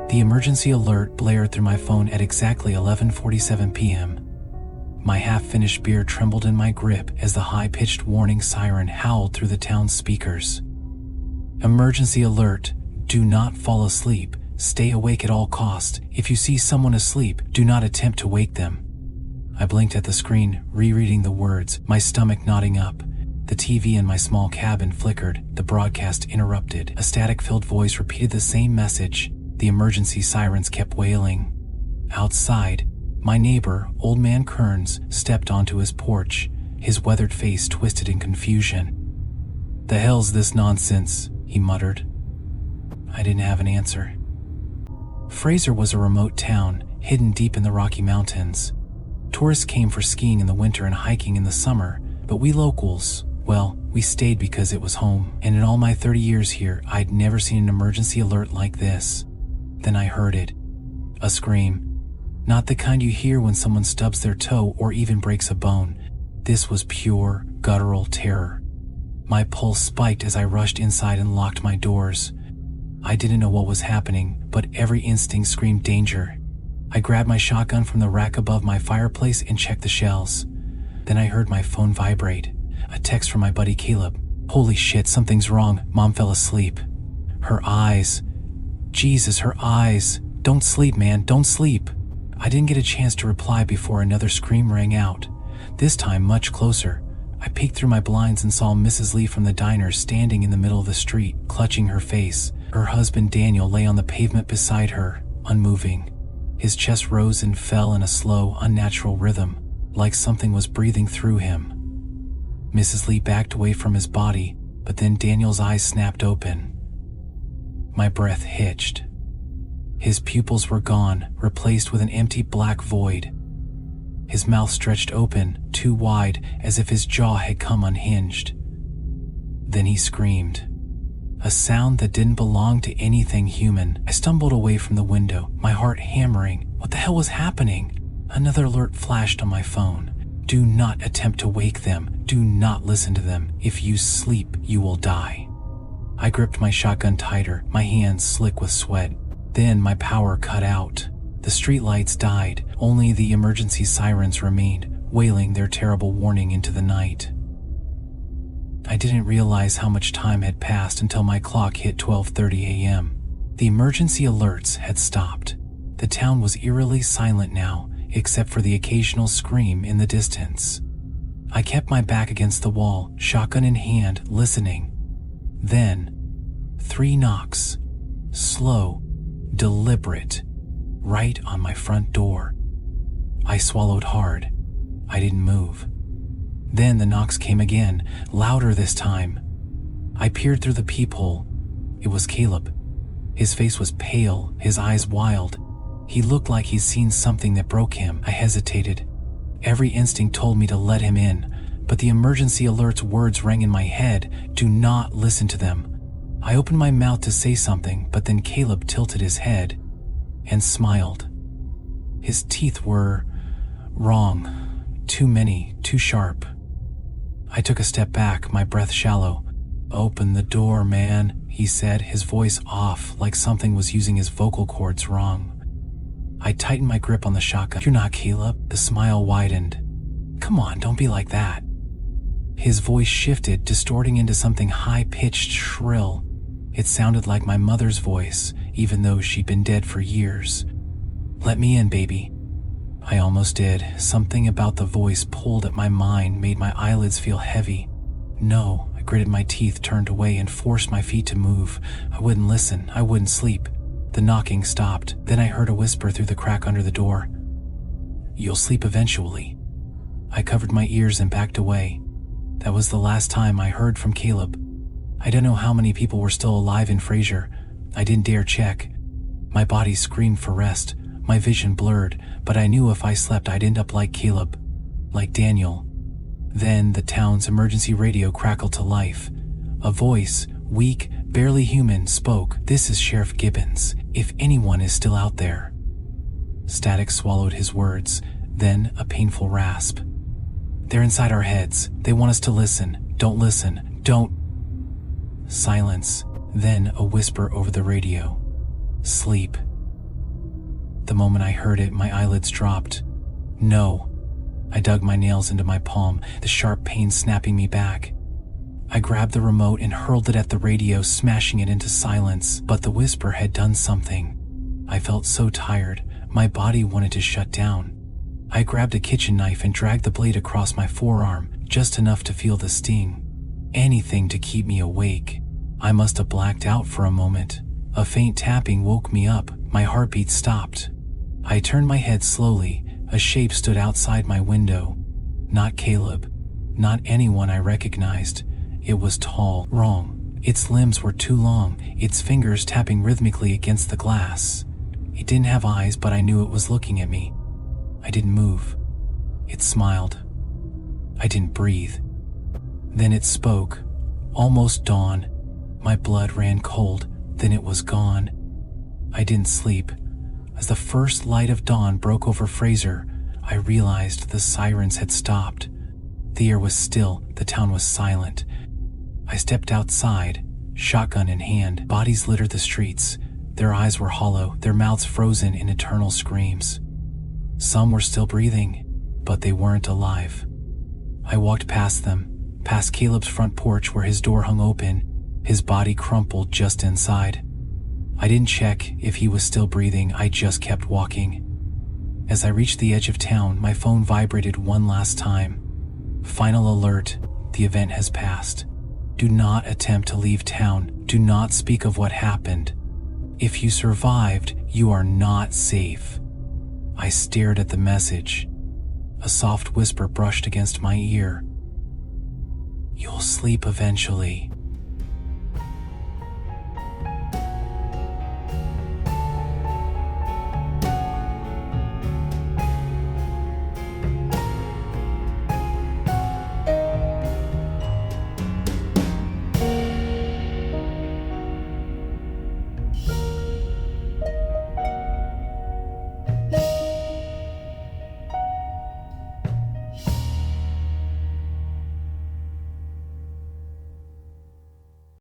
The emergency alert blared through my phone at exactly 11:47 p.m. My half-finished beer trembled in my grip as the high-pitched warning siren howled through the town's speakers. Emergency alert, do not fall asleep, stay awake at all costs. If you see someone asleep, do not attempt to wake them. I blinked at the screen, rereading the words, my stomach knotting up. The TV in my small cabin flickered, the broadcast interrupted. A static-filled voice repeated the same message. The emergency sirens kept wailing. Outside, my neighbor, Old Man Kearns, stepped onto his porch, his weathered face twisted in confusion. "The hell's this nonsense?" he muttered. I didn't have an answer. Fraser was a remote town, hidden deep in the Rocky Mountains. Tourists came for skiing in the winter and hiking in the summer, but we locals, well, we stayed because it was home. And in all my 30 years here, I'd never seen an emergency alert like this. Then I heard it. A scream. Not the kind you hear when someone stubs their toe or even breaks a bone. This was pure, guttural terror. My pulse spiked as I rushed inside and locked my doors. I didn't know what was happening, but every instinct screamed danger. I grabbed my shotgun from the rack above my fireplace and checked the shells. Then I heard my phone vibrate. A text from my buddy Caleb. "Holy shit, something's wrong. Mom fell asleep." Her eyes. Jesus, her eyes. "Don't sleep, man, don't sleep." I didn't get a chance to reply before another scream rang out, this time much closer. I peeked through my blinds and saw Mrs. Lee from the diner standing in the middle of the street, clutching her face. Her husband Daniel lay on the pavement beside her, unmoving. His chest rose and fell in a slow, unnatural rhythm, like something was breathing through him. Mrs. Lee backed away from his body, but then Daniel's eyes snapped open. My breath hitched. His pupils were gone, replaced with an empty black void. His mouth stretched open, too wide, as if his jaw had come unhinged. Then he screamed. A sound that didn't belong to anything human. I stumbled away from the window, my heart hammering. What the hell was happening? Another alert flashed on my phone. Do not attempt to wake them. Do not listen to them. If you sleep, you will die. I gripped my shotgun tighter, my hands slick with sweat. Then my power cut out. The streetlights died. Only the emergency sirens remained, wailing their terrible warning into the night. I didn't realize how much time had passed until my clock hit 12:30 a.m. The emergency alerts had stopped. The town was eerily silent now, except for the occasional scream in the distance. I kept my back against the wall, shotgun in hand, listening. Then, 3 knocks. Slow, deliberate, right on my front door. I swallowed hard. I didn't move. Then the knocks came again, louder this time. I peered through the peephole. It was Caleb. His face was pale, his eyes wild. He looked like he'd seen something that broke him. I hesitated. Every instinct told me to let him in, but the emergency alert's words rang in my head. Do not listen to them. I opened my mouth to say something, but then Caleb tilted his head and smiled. His teeth were wrong. Too many, too sharp. I took a step back, my breath shallow. "Open the door, man," he said, his voice off, like something was using his vocal cords wrong. I tightened my grip on the shotgun. "You're not Caleb." The smile widened. "Come on, don't be like that." His voice shifted, distorting into something high-pitched, shrill. It sounded like my mother's voice, even though she'd been dead for years. "Let me in, baby." I almost did. Something about the voice pulled at my mind, made my eyelids feel heavy. No, I gritted my teeth, turned away, and forced my feet to move. I wouldn't listen. I wouldn't sleep. The knocking stopped. Then I heard a whisper through the crack under the door. "You'll sleep eventually." I covered my ears and backed away. That was the last time I heard from Caleb. I don't know how many people were still alive in Fraser. I didn't dare check. My body screamed for rest. My vision blurred, but I knew if I slept I'd end up like Caleb, like Daniel. Then the town's emergency radio crackled to life. A voice, weak, barely human, spoke. "This is Sheriff Gibbons, if anyone is still out there." Static swallowed his words, then a painful rasp. "They're inside our heads. They want us to listen. Don't listen. Don't." Silence, then a whisper over the radio. "Sleep. The moment I heard it, my eyelids dropped. No. I dug my nails into my palm, the sharp pain snapping me back. I grabbed the remote and hurled it at the radio, smashing it into silence, but the whisper had done something. I felt so tired, my body wanted to shut down. I grabbed a kitchen knife and dragged the blade across my forearm, just enough to feel the sting. Anything to keep me awake. I must have blacked out for a moment. A faint tapping woke me up, my heartbeat stopped. I turned my head slowly. A shape stood outside my window. Not Caleb. Not anyone I recognized. It was tall, wrong. Its limbs were too long, its fingers tapping rhythmically against the glass. It didn't have eyes, but I knew it was looking at me. I didn't move. It smiled. I didn't breathe. Then it spoke. Almost dawn. My blood ran cold, then it was gone. I didn't sleep. As the first light of dawn broke over Fraser, I realized the sirens had stopped. The air was still, the town was silent. I stepped outside, shotgun in hand. Bodies littered the streets. Their eyes were hollow, their mouths frozen in eternal screams. Some were still breathing, but they weren't alive. I walked past them, past Caleb's front porch where his door hung open, his body crumpled just inside. I didn't check if he was still breathing, I just kept walking. As I reached the edge of town, my phone vibrated one last time. Final alert, the event has passed. Do not attempt to leave town. Do not speak of what happened. If you survived, you are not safe. I stared at the message. A soft whisper brushed against my ear. You'll sleep eventually.